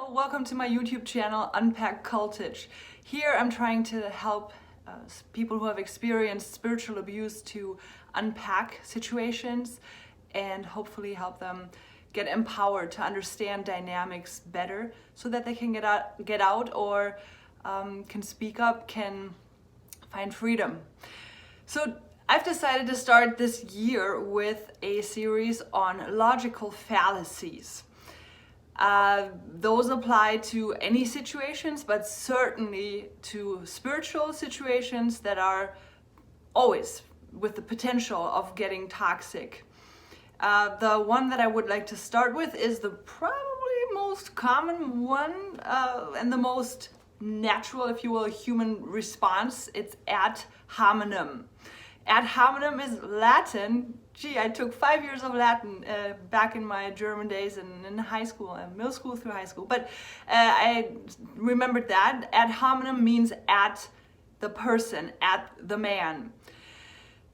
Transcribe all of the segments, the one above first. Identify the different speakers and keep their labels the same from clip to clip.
Speaker 1: Hello, welcome to my YouTube channel, Unpack Cultage. Here I'm trying to help people who have experienced spiritual abuse to unpack situations and hopefully help them get empowered to understand dynamics better so that they can get out or can speak up, can find freedom. So I've decided to start this year with a series on logical fallacies. Those apply to any situations, but certainly to spiritual situations that are always with the potential of getting toxic. The one that I would like to start with is the probably most common one and the most natural, if you will, human response. It's ad hominem. Ad hominem is Latin. Gee, I took 5 years of Latin back in my German days and in high school, middle school through high school. But I remembered that. Ad hominem means at the person, at the man.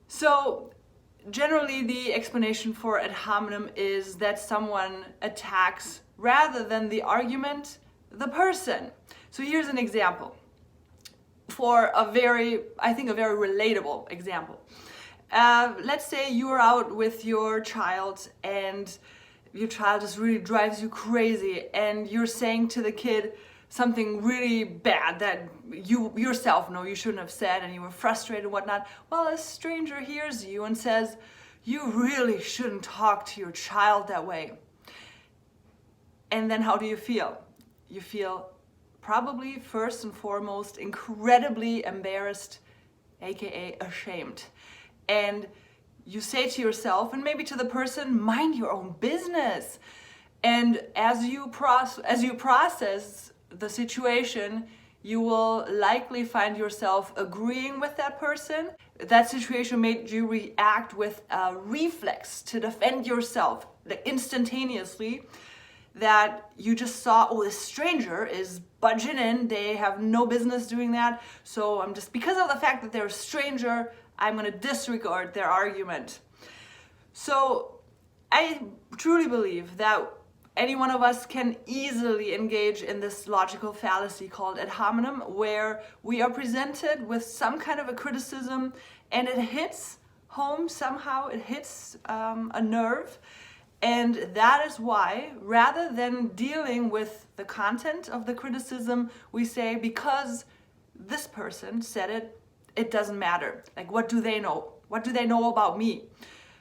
Speaker 1: So generally the explanation for ad hominem is that someone attacks, rather than the argument, the person. So here's an example. For a very relatable example. Let's say you are out with your child and your child just really drives you crazy and you're saying to the kid something really bad that you yourself know you shouldn't have said and you were frustrated and whatnot. Well, a stranger hears you and says, "You really shouldn't talk to your child that way." And then how do you feel? You feel probably first and foremost incredibly embarrassed, aka ashamed. And you say to yourself and maybe to the person, "Mind your own business." And as you process the situation, you will likely find yourself agreeing with that person. That situation made you react with a reflex to defend yourself, like instantaneously, that you just saw, oh, this stranger is budging in, they have no business doing that, so I'm just, because of the fact that they're a stranger, I'm going to disregard their argument. So I truly believe that any one of us can easily engage in this logical fallacy called ad hominem, where we are presented with some kind of a criticism and it hits home somehow, it hits a nerve. And that is why, rather than dealing with the content of the criticism, we say, because this person said it, it doesn't matter. Like, what do they know? What do they know about me?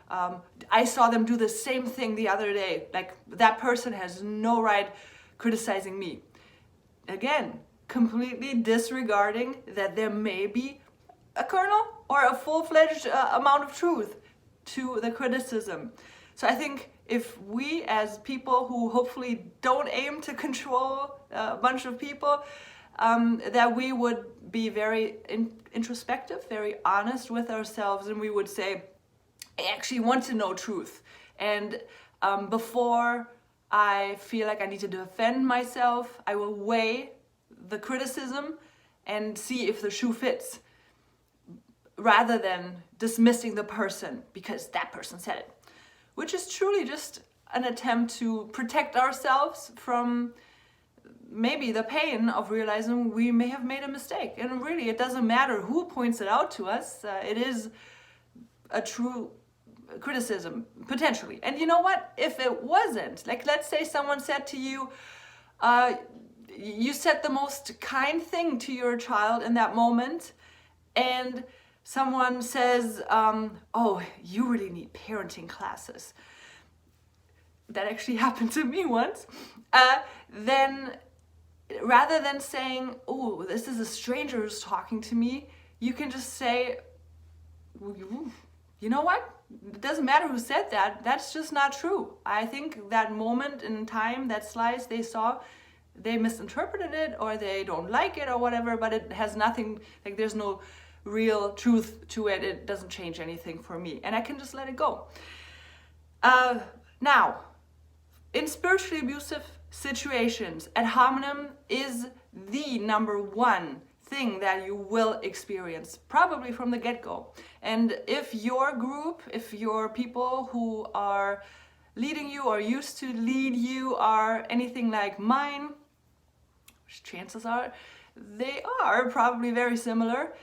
Speaker 1: I saw them do the same thing the other day. Like, that person has no right criticizing me. Again, completely disregarding that there may be a kernel or a full-fledged amount of truth to the criticism. So I think if we, as people who hopefully don't aim to control a bunch of people, that we would be very introspective, very honest with ourselves, and we would say, I actually want to know truth. And before I feel like I need to defend myself, I will weigh the criticism and see if the shoe fits, rather than dismissing the person because that person said it. Which is truly just an attempt to protect ourselves from maybe the pain of realizing we may have made a mistake. And really, it doesn't matter who points it out to us. It is a true criticism, potentially. And you know what? If it wasn't, like, let's say someone said to you, you said the most kind thing to your child in that moment, and someone says, oh, you really need parenting classes. That actually happened to me once. Then rather than saying, oh, this is a stranger who's talking to me, you can just say, you know what? It doesn't matter who said that. That's just not true. I think that moment in time, that slice they saw, they misinterpreted it or they don't like it or whatever, but it has nothing, like there's no real truth to it. It doesn't change anything for me, and I can just let it go. Now, in spiritually abusive situations, ad hominem is the number one thing that you will experience, probably from the get-go. And if your group, if your people who are leading you or used to lead you are anything like mine, chances are they are probably very similar.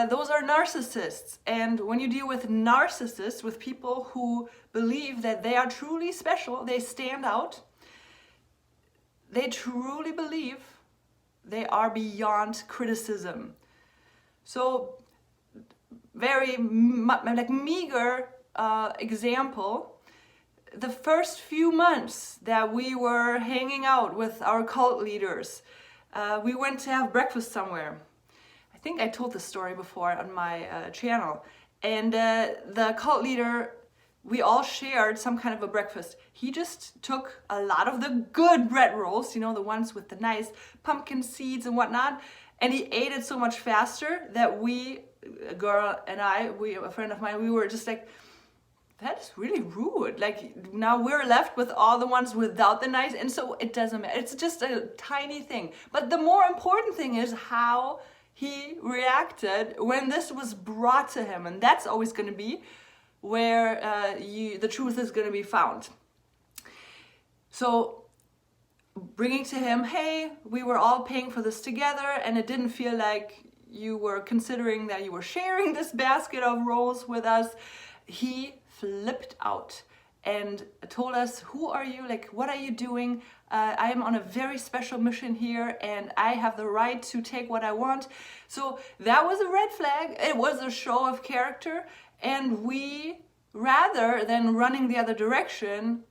Speaker 1: Those are narcissists. And when you deal with narcissists, with people who believe that they are truly special, they stand out, they truly believe they are beyond criticism. So very like meager example, the first few months that we were hanging out with our cult leaders, we went to have breakfast somewhere. I think I told this story before on my channel. And the cult leader, we all shared some kind of a breakfast. He just took a lot of the good bread rolls, you know, the ones with the nice pumpkin seeds and whatnot, and he ate it so much faster that we, a girl and I, a friend of mine, we were just like, that's really rude. Like, now we're left with all the ones without the nice, and so it doesn't matter. It's just a tiny thing. But the more important thing is how he reacted when this was brought to him, and that's always going to be where the truth is going to be found. So bringing to him, hey, we were all paying for this together, and it didn't feel like you were considering that you were sharing this basket of rolls with us. He flipped out and told us, who are you? Like, what are you doing? I am on a very special mission here, and I have the right to take what I want. So that was a red flag. It was a show of character, and we, rather than running the other direction,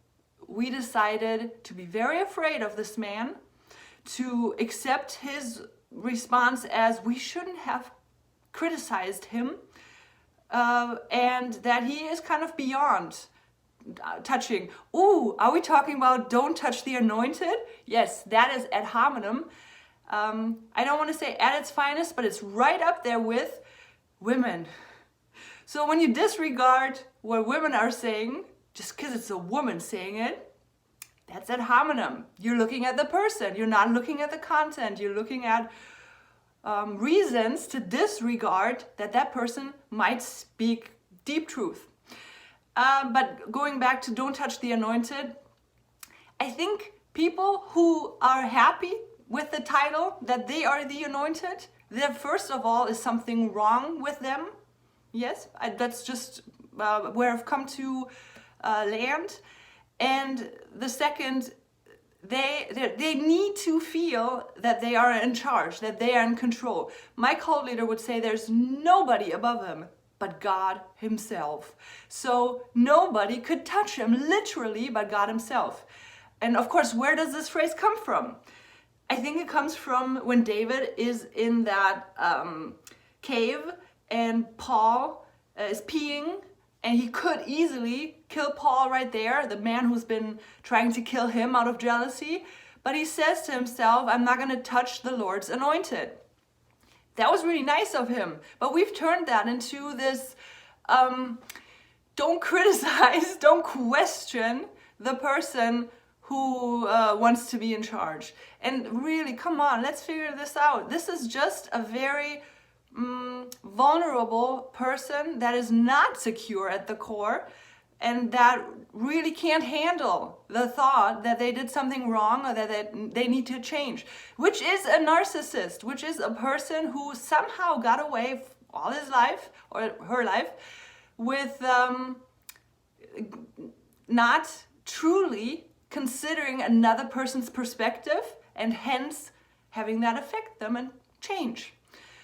Speaker 1: we decided to be very afraid of this man, to accept his response as we shouldn't have criticized him, and that he is kind of beyond touching. Ooh, are we talking about don't touch the anointed? Yes, that is ad hominem. I don't want to say at its finest, but it's right up there with women. So when you disregard what women are saying, just because it's a woman saying it, that's ad hominem. You're looking at the person. You're not looking at the content. You're looking at reasons to disregard that person might speak deep truth. But going back to don't touch the anointed, I think people who are happy with the title that they are the anointed, there first of all is something wrong with them. Yes, that's just where I've come to land. And the second, they need to feel that they are in charge, that they are in control. My cult leader would say there's nobody above him but God himself. So nobody could touch him, literally, but God himself. And of course, where does this phrase come from? I think it comes from when David is in that cave and Paul is peeing, and he could easily kill Paul right there, the man who's been trying to kill him out of jealousy. But he says to himself, I'm not going to touch the Lord's anointed. That was really nice of him. But we've turned that into this, don't criticize, don't question the person who wants to be in charge. And really, come on, let's figure this out. This is just a very vulnerable person that is not secure at the core, and that really can't handle the thought that they did something wrong or that they need to change, which is a narcissist, which is a person who somehow got away all his life or her life with not truly considering another person's perspective, and hence having that affect them and change.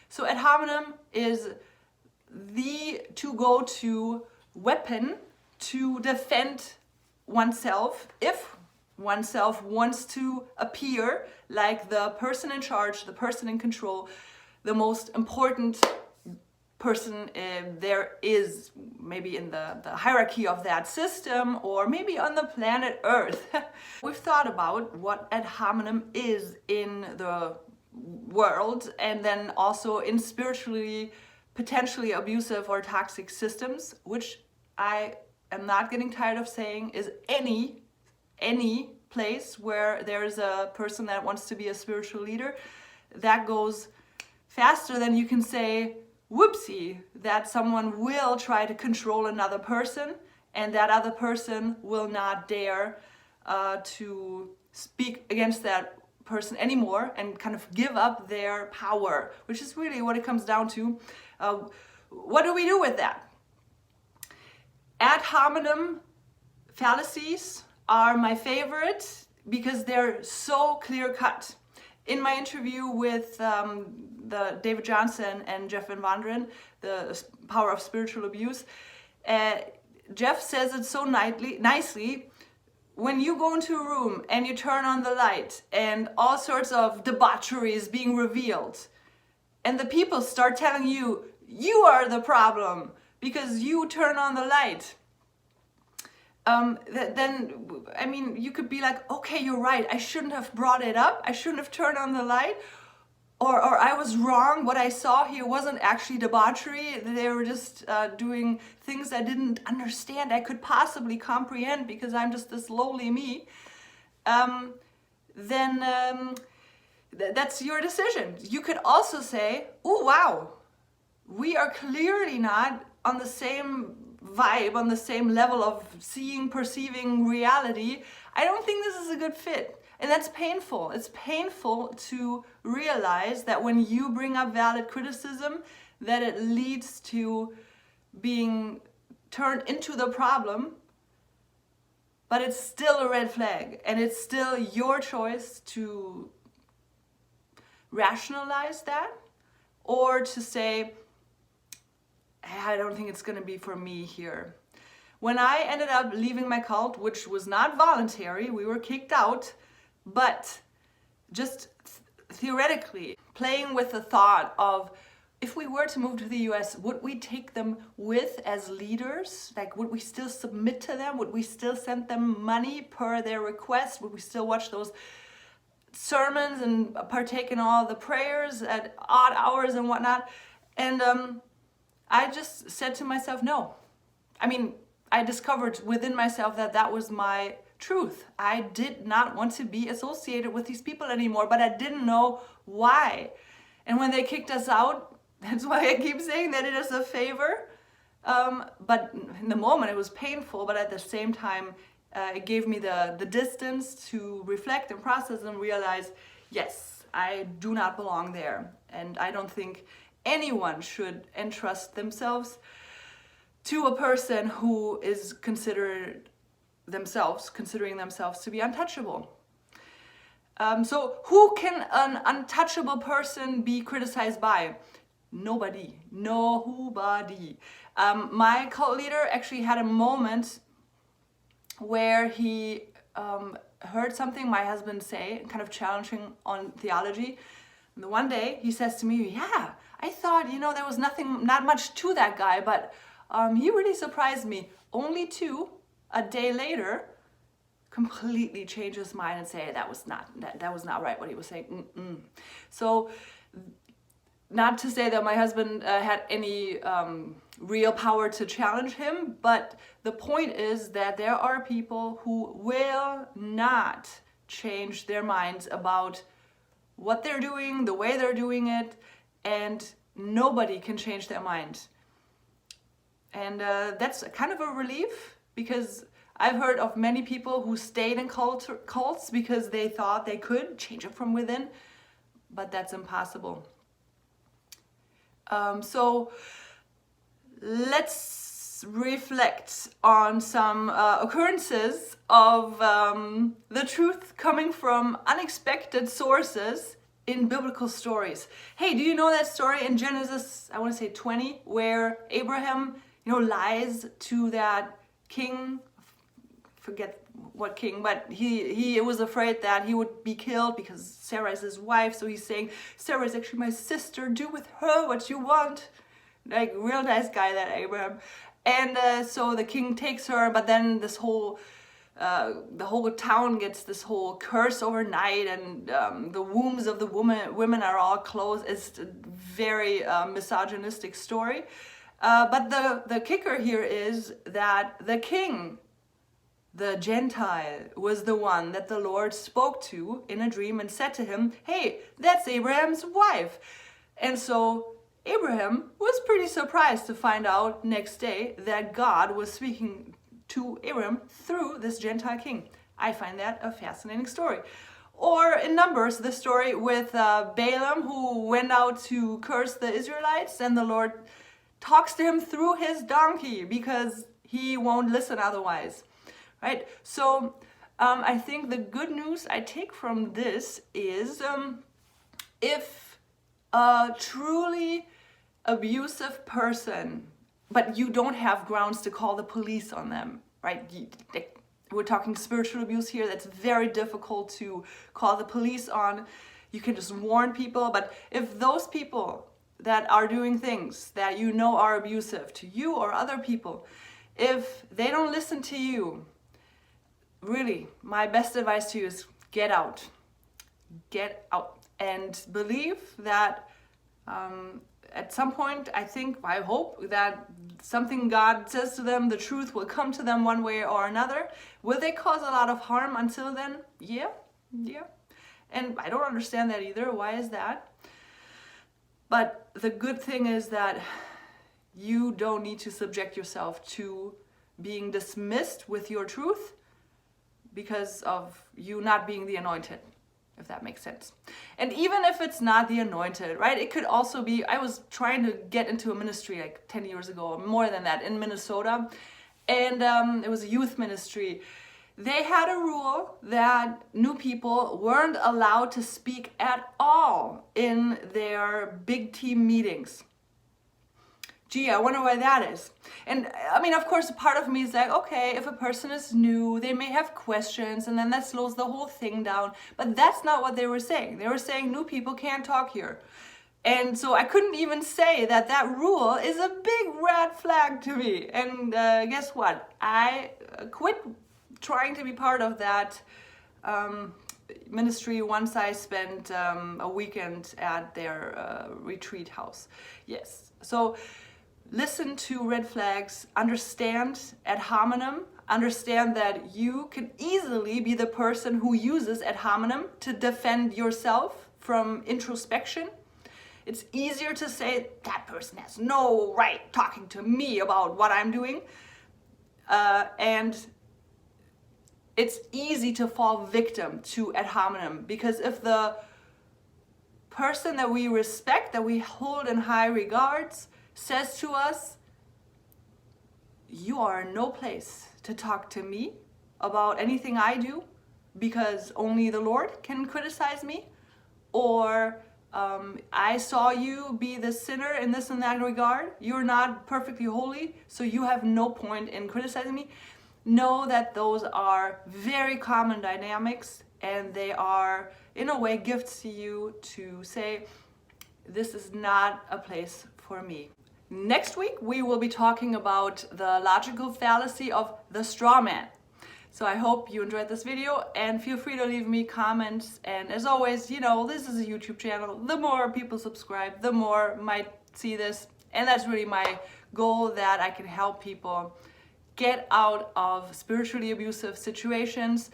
Speaker 1: So ad hominem is the to-go-to weapon to defend oneself if oneself wants to appear like the person in charge, the person in control, the most important person there is, maybe in the hierarchy of that system, or maybe on the planet Earth. We've thought about what ad hominem is in the world, and then also in spiritually potentially abusive or toxic systems, which I am not getting tired of saying is any place where there's a person that wants to be a spiritual leader. That goes faster than you can say whoopsie, that someone will try to control another person, and that other person will not dare to speak against that person anymore and kind of give up their power, which is really what it comes down to. What do we do with that? Ad hominem fallacies are my favorite because they're so clear-cut. In my interview with the David Johnson and Jeff Van Wanderen, The Power of Spiritual Abuse, Jeff says it so nicely. When you go into a room and you turn on the light and all sorts of debauchery is being revealed, and the people start telling you, you are the problem because you turn on the light, then, I mean, you could be like, okay, you're right, I shouldn't have brought it up, I shouldn't have turned on the light, or I was wrong, what I saw here wasn't actually debauchery, they were just doing things I didn't understand, I could possibly comprehend because I'm just this lowly me, then that's your decision. You could also say, oh wow, we are clearly not on the same vibe, on the same level of seeing, perceiving reality. I don't think this is a good fit. And that's painful. It's painful to realize that when you bring up valid criticism, that it leads to being turned into the problem, but it's still a red flag. And it's still your choice to rationalize that or to say, I don't think it's going to be for me here. When I ended up leaving my cult, which was not voluntary, we were kicked out, but just theoretically playing with the thought of, if we were to move to the US, would we take them with as leaders? Like, would we still submit to them? Would we still send them money per their request? Would we still watch those sermons and partake in all the prayers at odd hours and whatnot? And I just said to myself, no. I mean, I discovered within myself that that was my truth. I did not want to be associated with these people anymore, but I didn't know why. And when they kicked us out, that's why I keep saying that it is a favor. But in the moment it was painful, but at the same time, it gave me the distance to reflect and process and realize, yes, I do not belong there. And I don't think anyone should entrust themselves to a person who is considering themselves to be untouchable. So who can an untouchable person be criticized by? Nobody. My cult leader actually had a moment where he heard something my husband say, kind of challenging on theology. And the one day he says to me, yeah, I thought, there was not much to that guy, but he really surprised me. Only to, a day later, completely change his mind and say that was not right what he was saying. So, not to say that my husband had any real power to challenge him, but the point is that there are people who will not change their minds about what they're doing, the way they're doing it, and nobody can change their mind. And that's kind of a relief, because I've heard of many people who stayed in cults because they thought they could change it from within, but that's impossible. So let's reflect on some occurrences of the truth coming from unexpected sources in biblical stories. Hey, do you know that story in Genesis, I want to say 20, where Abraham, lies to that king, forget what king, but he was afraid that he would be killed because Sarah is his wife, so he's saying, Sarah is actually my sister, do with her what you want. Like, real nice guy, that Abraham. And so the king takes her, but then the whole town gets this whole curse overnight, and the wombs of the women are all closed. It's a very misogynistic story. But the kicker here is that the king, the Gentile, was the one that the Lord spoke to in a dream and said to him, hey, that's Abraham's wife. And so Abraham was pretty surprised to find out next day that God was speaking to Abraham through this Gentile king. I find that a fascinating story. Or in Numbers, the story with Balaam, who went out to curse the Israelites, and the Lord talks to him through his donkey because he won't listen otherwise, right? So I think the good news I take from this is if a truly abusive person, but you don't have grounds to call the police on them, right? We're talking spiritual abuse here. That's very difficult to call the police on. You can just warn people. But if those people that are doing things that you know are abusive to you or other people, if they don't listen to you, really, my best advice to you is get out. Get out. And believe that at some point, I hope that something God says to them, the truth will come to them one way or another. Will they cause a lot of harm until then? Yeah. And I don't understand that either. Why is that? But the good thing is that you don't need to subject yourself to being dismissed with your truth because of you not being the anointed, if that makes sense. And even if it's not the anointed, right? It could also be, I was trying to get into a ministry like 10 years ago, or more than that, in Minnesota. And it was a youth ministry. They had a rule that new people weren't allowed to speak at all in their big team meetings. Gee, I wonder why that is. And I mean, of course, a part of me is like, okay, if a person is new, they may have questions, and then that slows the whole thing down. But that's not what they were saying. They were saying new people can't talk here. And so I couldn't even say that that rule is a big red flag to me. And guess what? I quit trying to be part of that ministry once I spent a weekend at their retreat house. Yes. So listen to red flags, understand ad hominem, understand that you can easily be the person who uses ad hominem to defend yourself from introspection. It's easier to say that person has no right talking to me about what I'm doing. And it's easy to fall victim to ad hominem, because if the person that we respect, that we hold in high regards, says to us, you are in no place to talk to me about anything I do because only the Lord can criticize me, or I saw you be the sinner in this and that regard, you're not perfectly holy, so you have no point in criticizing me. Know that those are very common dynamics, and they are in a way gifts to you to say, this is not a place for me. Next week, we will be talking about the logical fallacy of the straw man. So I hope you enjoyed this video, and feel free to leave me comments. And as always, you know, this is a YouTube channel. The more people subscribe, the more might see this. And that's really my goal, that I can help people get out of spiritually abusive situations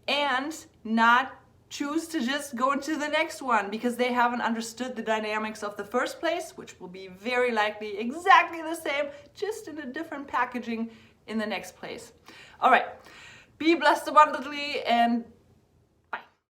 Speaker 1: and not choose to just go into the next one because they haven't understood the dynamics of the first place, which will be very likely exactly the same, just in a different packaging in the next place. All right, be blessed abundantly, and